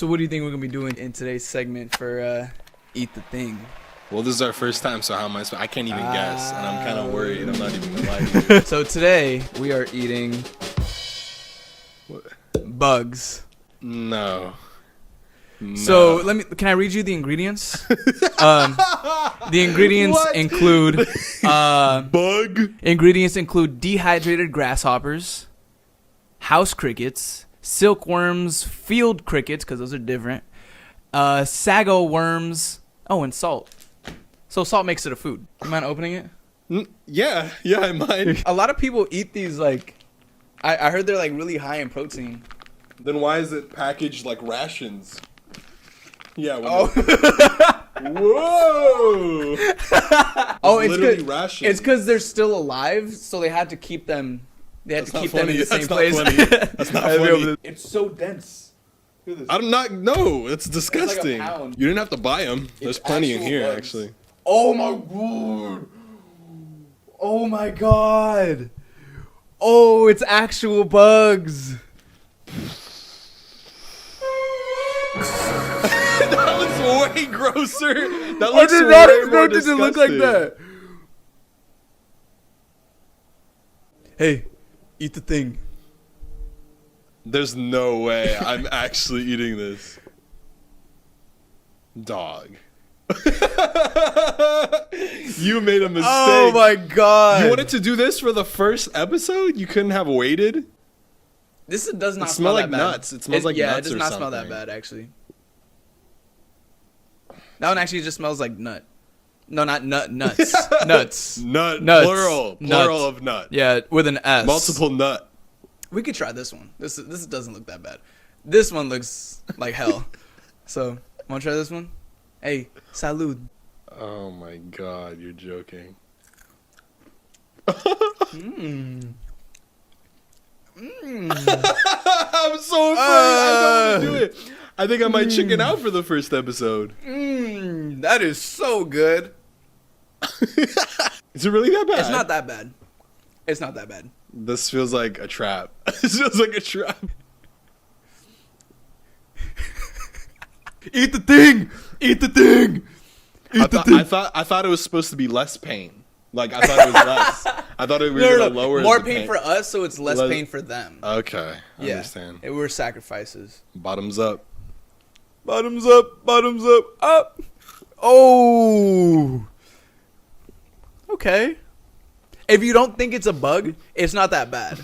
So what do you think we're going to be doing in today's segment for Eat the Thing? Well, this is our first time, so how am I can't even guess, and I'm kind of worried. I'm not even going to lie to you. So today, we are eating What? BUGZ. No. So can I read you the ingredients? The ingredients What? include Bug? Ingredients include dehydrated grasshoppers, house crickets, silkworms, field crickets, because those are different, sago worms, and salt. So salt makes it a food. You mind opening it? Yeah, I might. A lot of people eat these, like, I heard they're, like, really high in protein. Then why is it packaged like rations? Yeah. Oh. Whoa! It's literally good. rations. It's because they're still alive, so they had to keep them. They had That's to not keep them in funny. the same That's not place. funny. That's not funny. It's so dense. Look at this. I'm not. No, it's disgusting. pound. You didn't have to buy them. There's plenty in actual here, bugs. actually. Oh my god! Oh my god! Oh, it's actual bugs. That was way grosser. That I looks did not way more expect it to look like disgusting. that. Hey, eat the thing. There's no way I'm actually eating this. Dog. You made a mistake. Oh my god! You wanted to do this for the first episode? You couldn't have waited? This does not It smell smells that like bad. nuts. It smells like yeah, nuts it does or not smell that something. bad, actually. That one actually just smells like nut. No, not nuts. Nuts. Nuts. Nuts. Plural of nut. Yeah, with an S. Multiple nut. We could try this one. This doesn't look that bad. This one looks like hell. So, want to try this one? Hey, salud. Oh my god, you're joking. I'm so afraid. I don't want to do it. I think I might chicken out for the first episode. That is so good. Is it really that bad? It's not that bad. It's not that bad. This feels like a trap. This feels like a trap. Eat the thing. Eat the thing. I thought it was supposed to be less pain. Like I thought it was less. I thought we were gonna lower more the pain for us, so it's less pain for them. Okay, I Yeah, understand. we're sacrifices. Bottoms up. Bottoms up. Bottoms up. Up. Oh. Okay. If you don't think it's a bug, it's not that bad.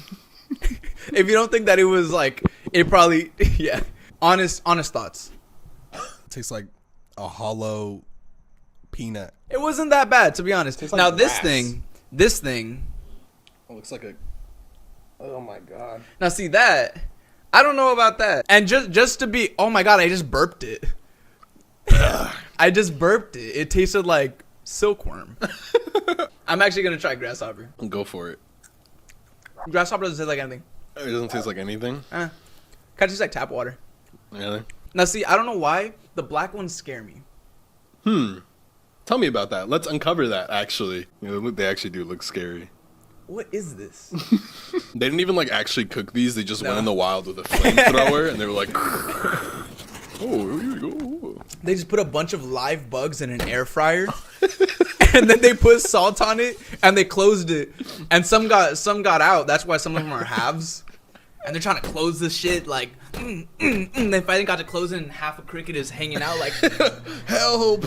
If you don't think that it was like, it probably, yeah. Honest thoughts. Tastes like a hollow peanut. It wasn't that bad, to be honest. Tastes like Now grass. this thing. It looks like a. Oh my god. Now see that, I don't know about that. And just to be, oh my god, I just burped it. I just burped it. It tasted like silkworm. I'm actually gonna try grasshopper. Go for it. Grasshopper doesn't taste like anything. It doesn't taste like anything. Kind of tastes like tap water. Really? Now see, I don't know why the black ones scare me. Tell me about that. Let's uncover that. Actually, they actually do look scary. What is this? They didn't even like actually cook these. They just No. went in the wild with a flamethrower, and they were like, "Oh, here you go." They just put a bunch of live bugs in an air fryer, and then they put salt on it, and they closed it, and some got out. That's why some of them are halves, and they're trying to close this shit. Like, they finally got to close it, and half a cricket is hanging out. Like, Help!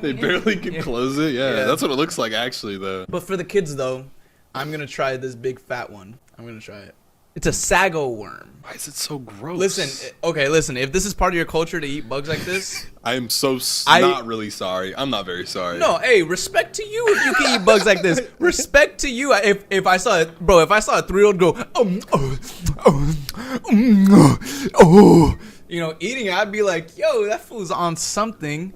They barely can close it. Yeah, that's what it looks like actually, though. but for the kids though, I'm gonna try this big fat one. I'm gonna try it. It's a sago worm. Why is it so gross? Listen. If this is part of your culture to eat bugs like this, I am so not really sorry. I'm not very sorry. no, hey, respect to you if you can eat bugs like this. Respect to you. If I saw it, bro, if I saw a 3-year-old go, eating it, I'd be like, yo, that fool's on something.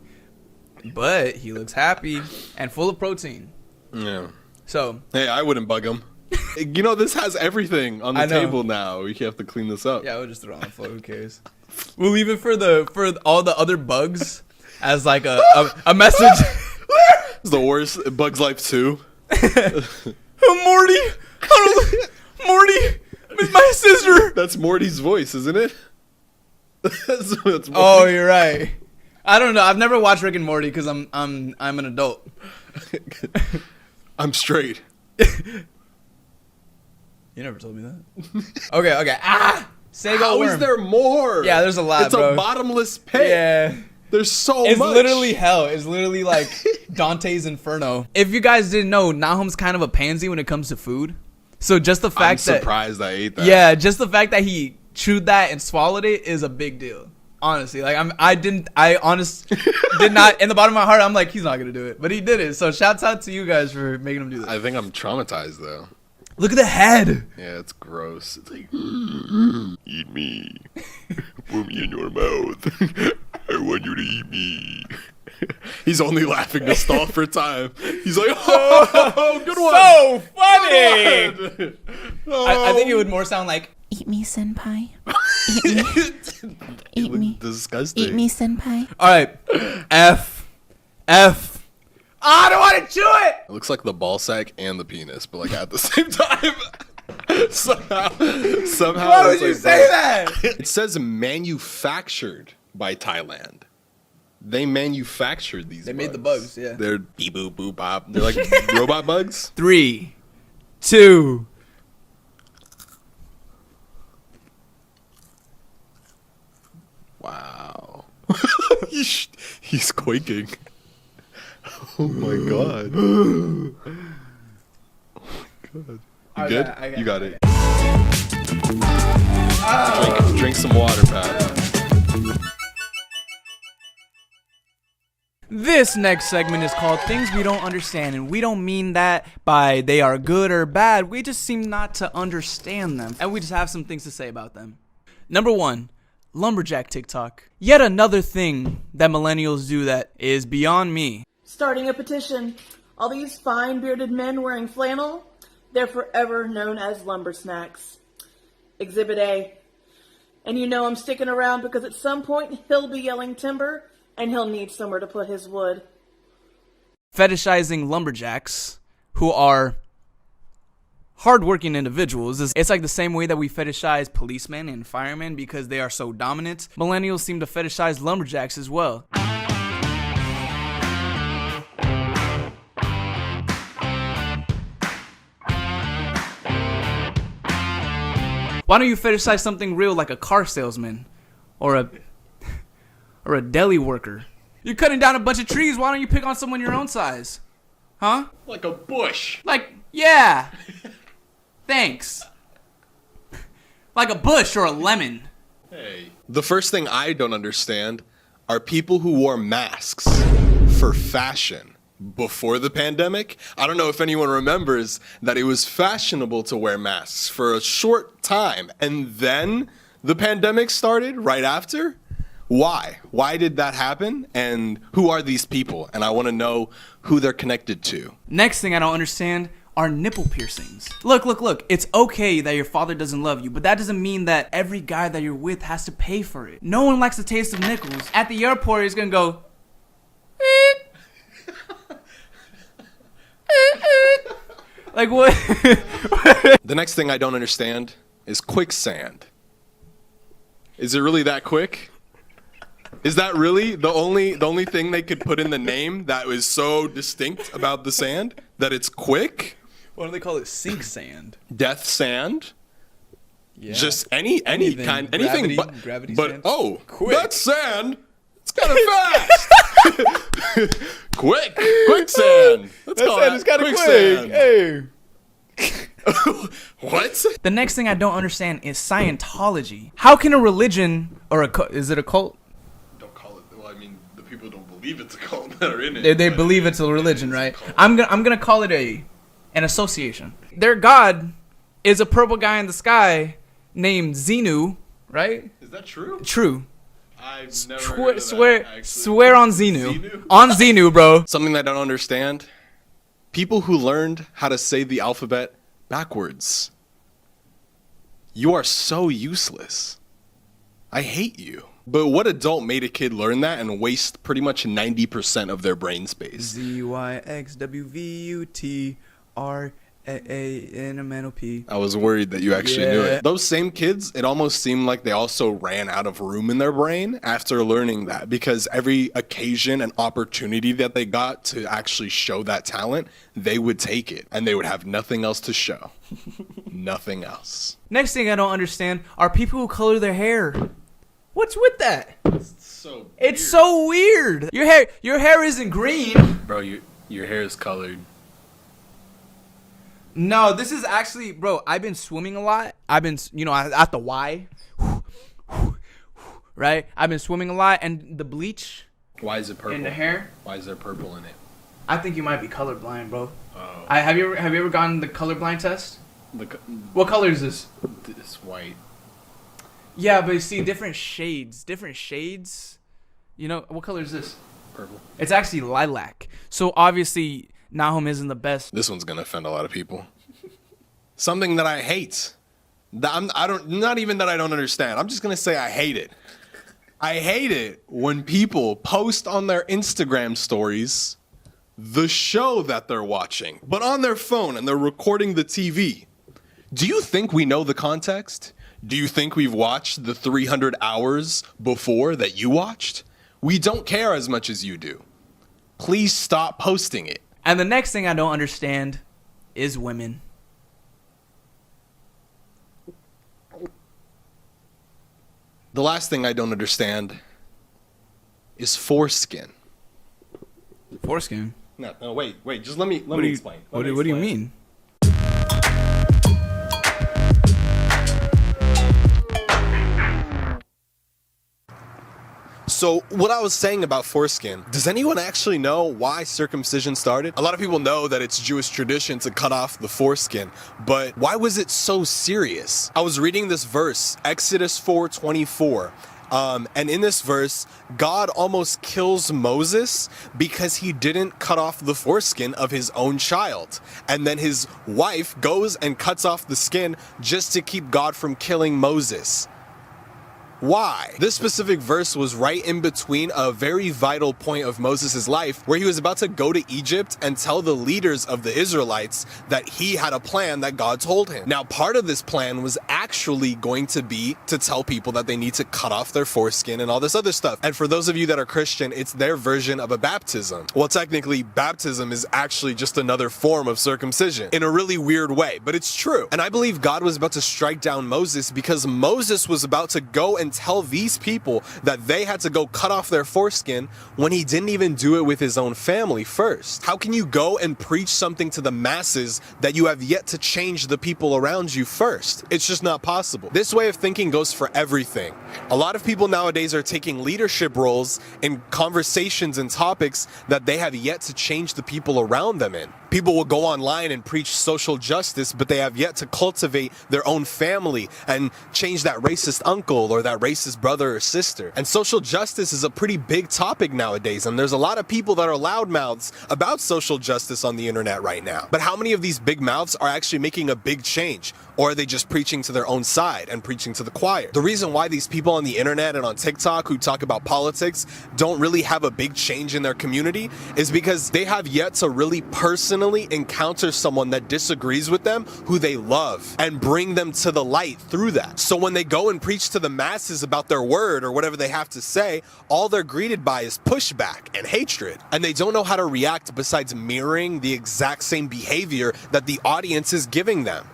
But he looks happy and full of protein. Yeah. So, Hey, I wouldn't bug him. This has everything on the I know. table now. We have to clean this up. yeah, we'll just throw it on the floor. Who cares? We'll leave it for all the other bugs as like a message. It's the worst. Bug's Life 2. Morty, Morty, my sister. That's Morty's voice, isn't it? That's Oh, you're right. I don't know. I've never watched Rick and Morty because I'm an adult. I'm straight. You never told me that. Okay. Sego How worm. is there more? Yeah, there's a lot, It's bro. a bottomless pit. Yeah. There's so It's much. literally hell. It's literally like Dante's Inferno. If you guys didn't know, Nahum's kind of a pansy when it comes to food. So just the I'm fact that surprised I ate that. yeah, just the fact that he chewed that and swallowed it is a big deal. Honestly, like I did not in the bottom of my heart. I'm like, he's not gonna do it, but he did it. So shouts out to you guys for making him do that. I think I'm traumatized though. Look at the head. Yeah, it's gross. It's like, eat me. Put me in your mouth. I want you to eat me. He's only laughing to stall for time. He's like, oh, good one. So funny. Good one. I think it would more sound like Eat me, senpai. Eat me. Eat me. Disgusting. Eat me, senpai. all right. F. I don't want to chew it. It looks like the ball sack and the penis, but like at the same time. somehow. Why would it's you like, say that? It says manufactured by Thailand. They manufactured these. They bugs. made the bugs. Yeah. They're beep boop boop bop. They're like robot bugs. 3, 2. Wow. He's quaking. Oh my god. Oh my god. You good? You got it. Drink some water, Pat. This next segment is called Things We Don't Understand, and we don't mean that by they are good or bad. We just seem not to understand them, and we just have some things to say about them. Number 1, lumberjack TikTok. Yet another thing that millennials do that is beyond me. Starting a petition. All these fine bearded men wearing flannel, they're forever known as lumber snacks. Exhibit A. And you know I'm sticking around because at some point he'll be yelling timber and he'll need somewhere to put his wood. Fetishizing lumberjacks who are hardworking individuals. It's like the same way that we fetishize policemen and firemen because they are so dominant. Millennials seem to fetishize lumberjacks as well. Why don't you fetishize something real like a car salesman or a deli worker? You're cutting down a bunch of trees. Why don't you pick on someone your own size? Huh? Like a bush. Like, yeah. Thanks. Like a bush or a lemon. Hey. The first thing I don't understand are people who wore masks for fashion before the pandemic. I don't know if anyone remembers that it was fashionable to wear masks for a short time, and then the pandemic started right after. Why? Why did that happen? And who are these people? And I want to know who they're connected to. Next thing I don't understand are nipple piercings. Look. It's okay that your father doesn't love you, but that doesn't mean that every guy that you're with has to pay for it. No one likes the taste of nickels. At the airport, he's gonna go, like what? The next thing I don't understand is quicksand. Is it really that quick? Is that really the only thing they could put in the name that was so distinct about the sand? That it's quick? Why do they call it sink sand? Death sand? Yeah. Just anything but gravity but sand. oh, Quick. that sand. It's kind of fast. quick sand. Let's call That that is kind of quicksand. quick. Hey. What? The next thing I don't understand is Scientology. How can a religion or is it a cult? Don't call it. Well, I mean, the people don't believe it's a cult that are in it. They believe it's a religion, right? I'm gonna call it an association. Their god is a purple guy in the sky named Xenu, right? Is that true? True. I've never heard of Swear that, actually. swear on Xenu. On Xenu, bro. Something that I don't understand. People who learned how to say the alphabet backwards. You are so useless. I hate you. But what adult made a kid learn that and waste pretty much 90% of their brain space? ZYXWVUTRA. A-N-M-N-O-P. I was worried that you actually knew Yeah. it. Those same kids, it almost seemed like they also ran out of room in their brain after learning that, because every occasion and opportunity that they got to actually show that talent, they would take it and they would have nothing else to show. Nothing else. Next thing I don't understand are people who color their hair. What's with that? So It's so weird. Your hair isn't green. bro, your hair is colored. No, this is actually, bro, I've been swimming a lot. I've been, at the Y. Right? I've been swimming a lot, and the bleach Why is it purple? in the hair, Why is there purple in it? I think you might be colorblind, bro. Oh. Have you ever gotten the colorblind test? What color is this? It's white. Yeah, but you see different shades. What color is this? Purple. It's actually lilac. So obviously Nahum isn't the best. This one's gonna offend a lot of people. Something that I hate. Not even that I don't understand. I'm just gonna say I hate it. I hate it when people post on their Instagram stories the show that they're watching, but on their phone, and they're recording the TV. Do you think we know the context? Do you think we've watched the 300 hours before that you watched? We don't care as much as you do. Please stop posting it. And the next thing I don't understand is women. The last thing I don't understand is foreskin. Foreskin. No, wait. Just let me explain. What do you mean? So what I was saying about foreskin, does anyone actually know why circumcision started? A lot of people know that it's Jewish tradition to cut off the foreskin, but why was it so serious? I was reading this verse, Exodus 4:24. And in this verse, God almost kills Moses because he didn't cut off the foreskin of his own child. And then his wife goes and cuts off the skin just to keep God from killing Moses. Why? This specific verse was right in between a very vital point of Moses' life where he was about to go to Egypt and tell the leaders of the Israelites that he had a plan that God told him. Now, part of this plan was actually going to be to tell people that they need to cut off their foreskin and all this other stuff. And for those of you that are Christian, it's their version of a baptism. Well, technically, baptism is actually just another form of circumcision in a really weird way, but it's true. And I believe God was about to strike down Moses because Moses was about to go and tell these people that they had to go cut off their foreskin when he didn't even do it with his own family first. How can you go and preach something to the masses that you have yet to change the people around you first? It's just not possible. This way of thinking goes for everything. A lot of people nowadays are taking leadership roles in conversations and topics that they have yet to change the people around them in. People will go online and preach social justice, but they have yet to cultivate their own family and change that racist uncle or that racist brother or sister. And social justice is a pretty big topic nowadays, and there's a lot of people that are loudmouths about social justice on the internet right now. But how many of these big mouths are actually making a big change? Or are they just preaching to their own side and preaching to the choir? The reason why these people on the internet and on TikTok who talk about politics don't really have a big change in their community is because they have yet to really personally encounter someone that disagrees with them who they love and bring them to the light through that. So when they go and preach to the masses about their word or whatever they have to say, all they're greeted by is pushback and hatred. And they don't know how to react besides mirroring the exact same behavior that the audience is giving them,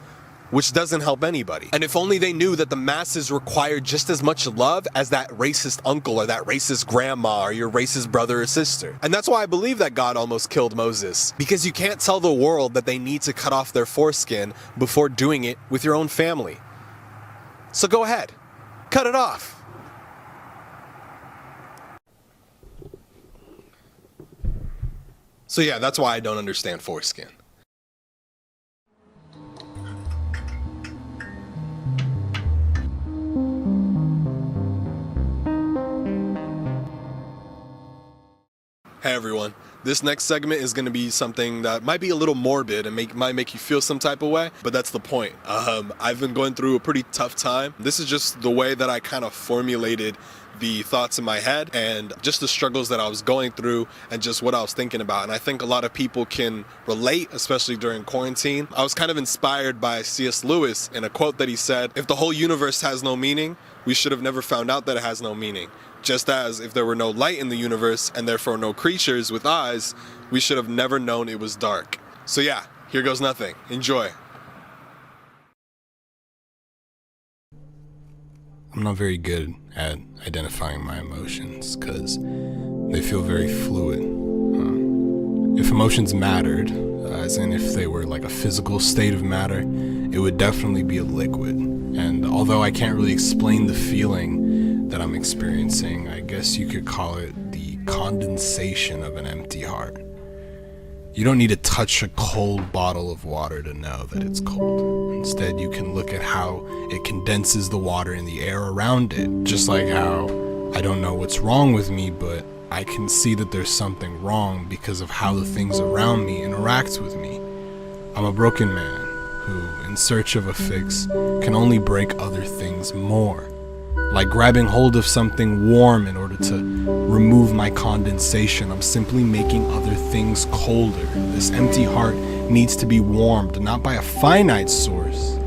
which doesn't help anybody. And if only they knew that the masses require just as much love as that racist uncle or that racist grandma or your racist brother or sister. And that's why I believe that God almost killed Moses, because you can't tell the world that they need to cut off their foreskin before doing it with your own family. So go ahead, cut it off. So yeah, that's why I don't understand foreskin. Hey everyone, this next segment is going to be something that might be a little morbid and might make you feel some type of way, but that's the point. I've been going through a pretty tough time. This is just the way that I kind of formulated the thoughts in my head and just the struggles that I was going through and just what I was thinking about. And I think a lot of people can relate, especially during quarantine. I was kind of inspired by C.S. Lewis in a quote that he said, "If the whole universe has no meaning, we should have never found out that it has no meaning. Just as if there were no light in the universe and therefore no creatures with eyes, we should have never known it was dark." So yeah, here goes nothing. Enjoy. I'm not very good at identifying my emotions because they feel very fluid. If emotions mattered, as in if they were like a physical state of matter, it would definitely be a liquid. And although I can't really explain the feeling that I'm experiencing, I guess you could call it the condensation of an empty heart. You don't need to touch a cold bottle of water to know that it's cold. Instead, you can look at how it condenses the water in the air around it. Just like how I don't know what's wrong with me, but I can see that there's something wrong because of how the things around me interact with me. I'm a broken man who, in search of a fix, can only break other things more. Like grabbing hold of something warm in order to remove my condensation, I'm simply making other things colder. This empty heart needs to be warmed, not by a finite source,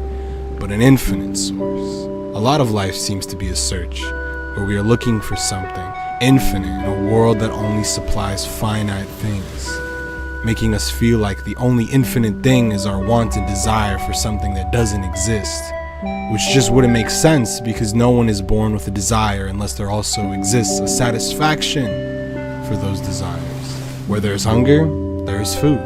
but an infinite source. A lot of life seems to be a search, where we are looking for something infinite in a world that only supplies finite things, making us feel like the only infinite thing is our want and desire for something that doesn't exist. Which just wouldn't make sense because no one is born with a desire unless there also exists a satisfaction for those desires. Where there is hunger, there is food.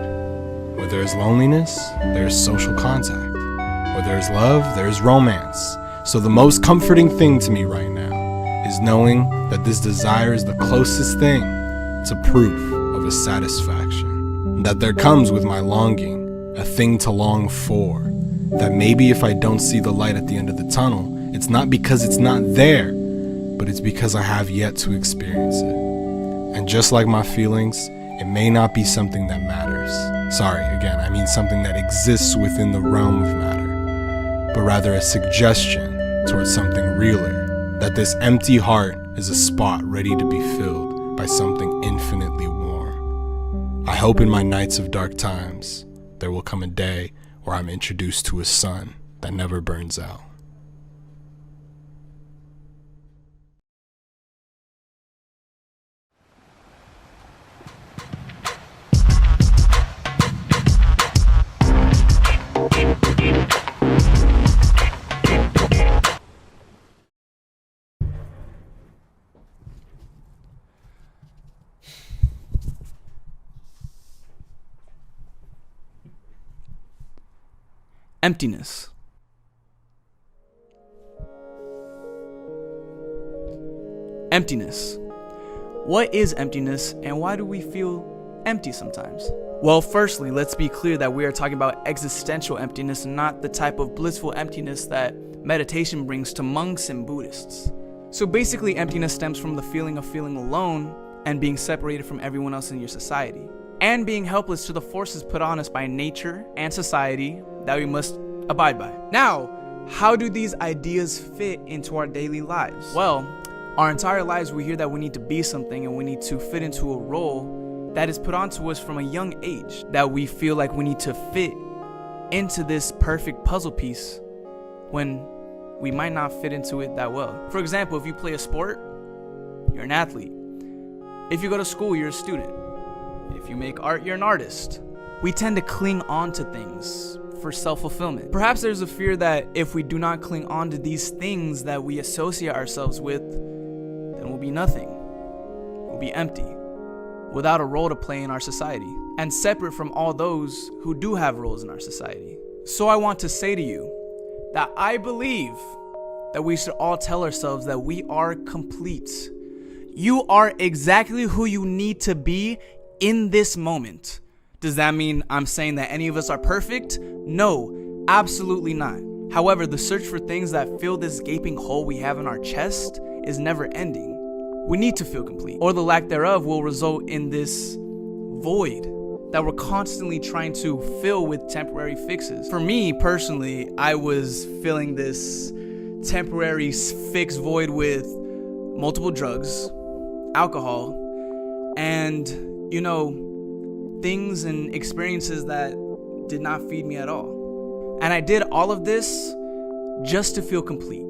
Where there is loneliness, there is social contact. Where there is love, there is romance. So the most comforting thing to me right now is knowing that this desire is the closest thing to proof of a satisfaction. That there comes with my longing, a thing to long for. That maybe if I don't see the light at the end of the tunnel, it's not because it's not there, but it's because I have yet to experience it. And just like my feelings, it may not be something that matters. Sorry, again, I mean something that exists within the realm of matter, but rather a suggestion towards something realer, that this empty heart is a spot ready to be filled by something infinitely warm. I hope in my nights of dark times, there will come a day where I'm introduced to a sun that never burns out. Emptiness. Emptiness. What is emptiness and why do we feel empty sometimes? Well, firstly, let's be clear that we are talking about existential emptiness, not the type of blissful emptiness that meditation brings to monks and Buddhists. So basically, emptiness stems from the feeling of feeling alone and being separated from everyone else in your society, and being helpless to the forces put on us by nature and society that we must abide by. Now, how do these ideas fit into our daily lives? Well, our entire lives we hear that we need to be something and we need to fit into a role that is put onto us from a young age, that we feel like we need to fit into this perfect puzzle piece when we might not fit into it that well. For example, if you play a sport, you're an athlete. If you go to school, you're a student. If you make art, you're an artist. We tend to cling on to things for self-fulfillment. Perhaps there's a fear that if we do not cling on to these things that we associate ourselves with, then we'll be nothing. We'll be empty, without a role to play in our society, and separate from all those who do have roles in our society. So I want to say to you that I believe that we should all tell ourselves that we are complete. You are exactly who you need to be in this moment. Does that mean I'm saying that any of us are perfect? No, absolutely not. However, the search for things that fill this gaping hole we have in our chest is never ending. We need to feel complete, or the lack thereof will result in this void that we're constantly trying to fill with temporary fixes. For me personally, I was filling this temporary fixed void with multiple drugs, alcohol, and, you know, things and experiences that did not feed me at all. And I did all of this just to feel complete.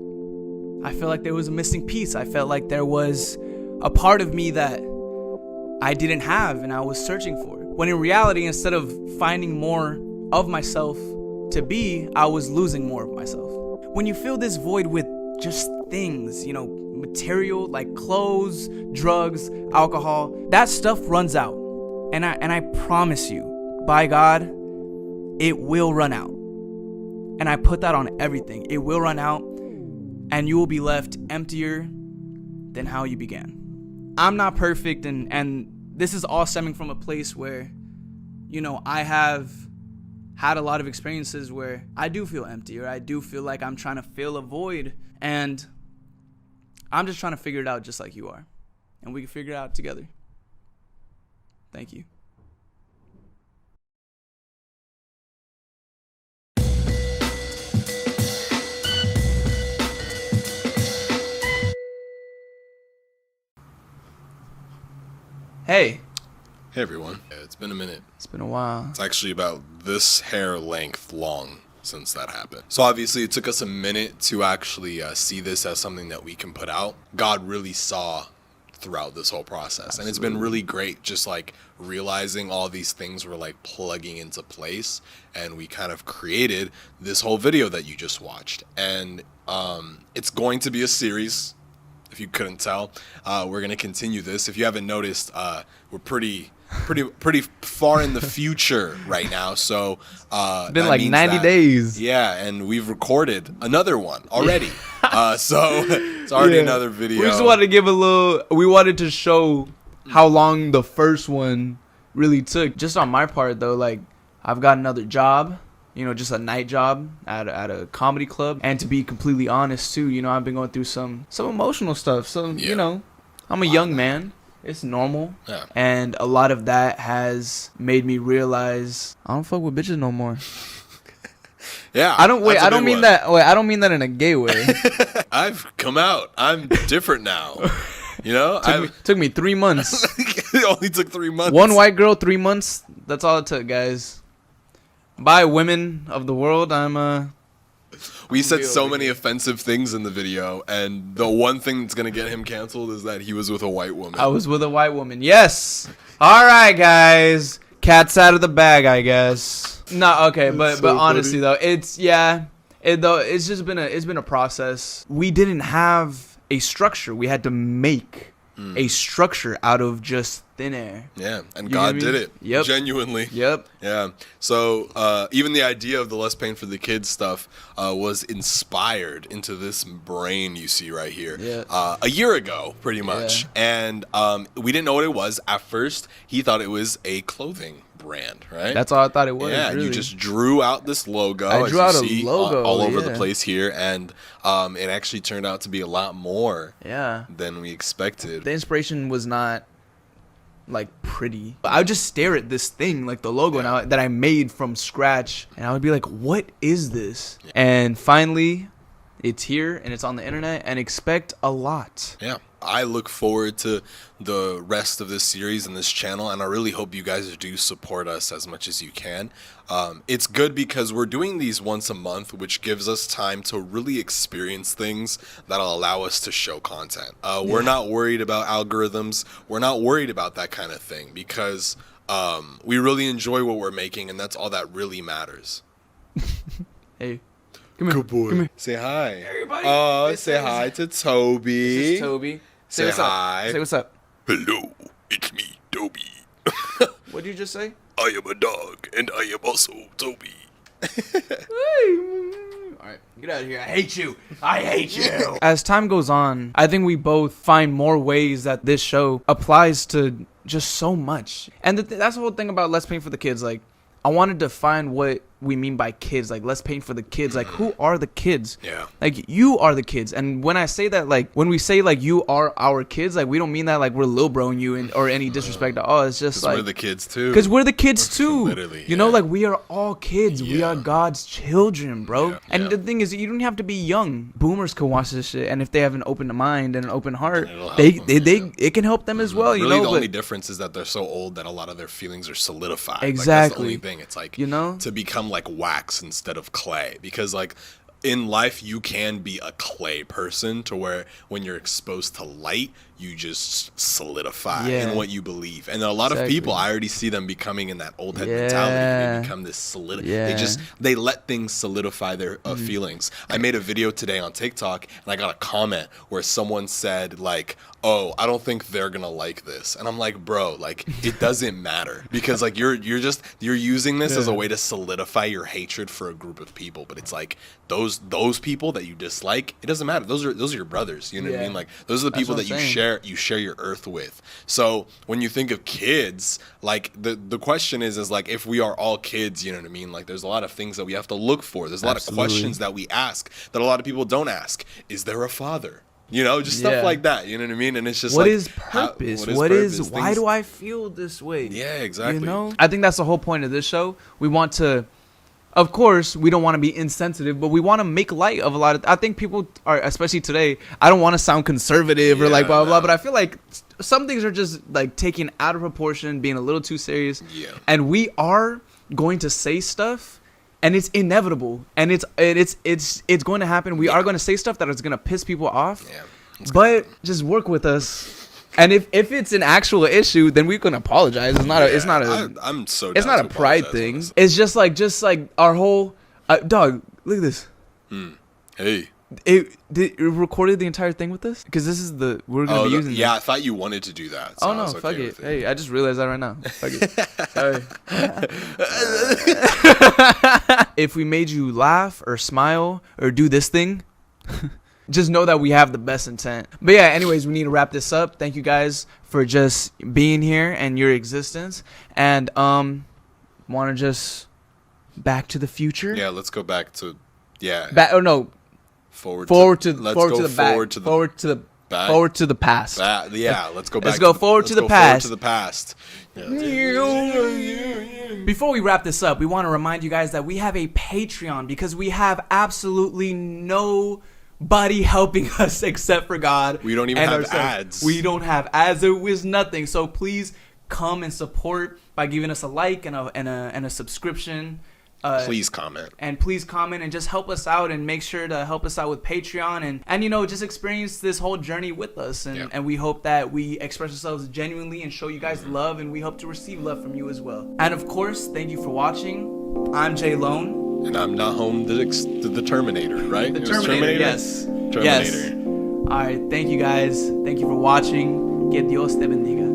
I felt like there was a missing piece. I felt like there was a part of me that I didn't have and I was searching for. When in reality, instead of finding more of myself to be, I was losing more of myself. When you fill this void with just things, you know, material like clothes, drugs, alcohol, that stuff runs out. And I promise you, by God, it will run out. And I put that on everything. It will run out, and you will be left emptier than how you began. I'm not perfect, and this is all stemming from a place where, you know, I have had a lot of experiences where I do feel empty, or I do feel like I'm trying to fill a void, and I'm just trying to figure it out just like you are. And we can figure it out together. Thank you. Hey. Hey everyone. Yeah, it's been a minute. It's been a while. It's actually about this hair length long since that happened. So obviously it took us a minute to actually see this as something that we can put out. God really saw throughout this whole process. Absolutely. And it's been really great just like realizing all these things were like plugging into place, and we kind of created this whole video that you just watched. And it's going to be a series. If you couldn't tell, we're going to continue this. If you haven't noticed, we're pretty far in the future right now. So it's been like 90 days. Yeah, and we've recorded another one already. So it's already another video. We just wanted to we wanted to show how long the first one really took. Just on my part though, like I've got another job. You know, just a night job at a comedy club. And to be completely honest too, you know, I've been going through some emotional stuff. So, you know, I'm a young man. It's normal. Yeah. And a lot of that has made me realize I don't fuck with bitches no more. Yeah. I don't mean that in a gay way. I've come out. I'm different now. You know? Took me 3 months. It only took 3 months. One white girl, 3 months. That's all it took, guys. Bye, women of the world. We said so many offensive things in the video, and the one thing that's gonna get him canceled is that he was with a white woman. I was with a white woman. Yes. All right, guys. Cat's out of the bag, I guess. No, okay, but honestly though, it's just been a process. We didn't have a structure. We had to make a structure out of just thin air. Yeah, and God did it. Yep. Genuinely. Yep. Yeah. So even the idea of the Less Pain for the Kids stuff was inspired into this brain you see right here. Yeah. A year ago, pretty much. Yeah. And we didn't know what it was. At first, he thought it was a clothing brand, right? That's all I thought it was. Yeah, really. You just drew out this logo. I drew out a logo all over the place here, and it actually turned out to be a lot more than we expected. The inspiration was not like pretty. I would just stare at this thing, like the logo that I made from scratch, and I would be like, what is this? Yeah. And finally, it's here, and it's on the internet, and expect a lot. Yeah. I look forward to the rest of this series and this channel, and I really hope you guys do support us as much as you can. It's good because we're doing these once a month, which gives us time to really experience things that'll allow us to show content. We're not worried about algorithms. We're not worried about that kind of thing because we really enjoy what we're making, and that's all that really matters. Hey. Come here. Good boy. Come here. Say hi. Everybody. Oh, say hi to Toby. This is Toby. Say hi. Say what's up. Hello, it's me, Toby. What did you just say? I am a dog, and I am also Toby. Alright, get out of here. I hate you. I hate you. As time goes on, I think we both find more ways that this show applies to just so much. And that's the whole thing about Less Pain for the Kids. Like, I wanted to find what we mean by kids. Like, let's paint for the kids. Like, who are the kids? Yeah. Like, you are the kids. And when I say that, like, when we say, like, you are our kids, like, we don't mean that, like, we're lil broing you or any disrespect at all. It's just, like... we're the kids, too. Because we're the kids, too. Literally, you know, like, we are all kids. We Yeah. are God's children, bro. Yeah, and yeah. the thing is, you don't have to be young. Boomers can watch this shit. And if they have an open mind and an open heart, It'll help it can help them as well, you really, know? the only But, difference is that they're so old that a lot of their feelings are solidified. Exactly. Like, that's the only thing. It's like, you know? to become like wax instead of clay. Because like in life, you can be a clay person to where when you're exposed to light, you just solidify Yeah. in what you believe. And a lot of Exactly. people, I already see them becoming in that old head Yeah. mentality. They become this solid. Yeah. They let things solidify their feelings. I made a video today on TikTok and I got a comment where someone said like, "Oh, I don't think they're gonna like this," and I'm like, "Bro, like it doesn't matter because like you're using this as a way to solidify your hatred for a group of people, but it's like those people that you dislike, it doesn't matter. Those are your brothers. You know what I Yeah. mean? Like those are the people what that I'm saying. you share your earth with. So when you think of kids, like the question is like if we are all kids, you know what I mean? Like there's a lot of things that we have to look for. There's a lot Absolutely. of questions that we ask that a lot of people don't ask. Is there a father? You know, just Yeah. stuff like that. You know what I mean? And it's just what like is purpose? purpose? Why do I feel this way? Yeah, exactly. You know? I think that's the whole point of this show. We want to, of course, we don't want to be insensitive, but we want to make light of a lot of, I think people are, especially today, I don't want to sound conservative or like Yeah, blah, blah, blah, no. but I feel like some things are just like taken out of proportion, being a little too serious. Yeah. And we are going to say stuff, and it's inevitable, and it's going to happen. We are going to say stuff that is going to piss people off. Yeah. But just work with us. And if it's an actual issue, then we can apologize. It's not I'm so it's down not a to pride apologize, thing. honestly. It's just like our whole dog. Look at this. Hey. It recorded the entire thing with this because this is we're gonna be using. Yeah, this. I thought you wanted to do that. So Oh I no, was fuck okay it. with Hey, I just realized that right now. Fuck it. Sorry. If we made you laugh or smile or do this thing, just know that we have the best intent. But yeah, anyways, we need to wrap this up. Thank you guys for just being here and your existence. And want to just Back to the Future. Yeah, let's go back to Forward to to let's forward go to the back. forward to the Forward to the back. forward to the past. Yeah, let's go back. Let's go forward to the past. Forward to the past. Before we wrap this up, we want to remind you guys that we have a Patreon because we have absolutely nobody helping us except for God. We don't even and have ourselves. ads. We don't have ads. There was nothing. So please come and support by giving us a like and a subscription. Please comment. And please comment and just help us out and make sure to help us out with Patreon and you know, just experience this whole journey with us. And we hope that we express ourselves genuinely and show you guys love, and we hope to receive love from you as well. And of course, thank you for watching. I'm Jay Lone. And I'm Nahum the Terminator, right? The It was Terminator, yes. Terminator. Yes. All right, thank you guys. Thank you for watching. Que Dios te bendiga.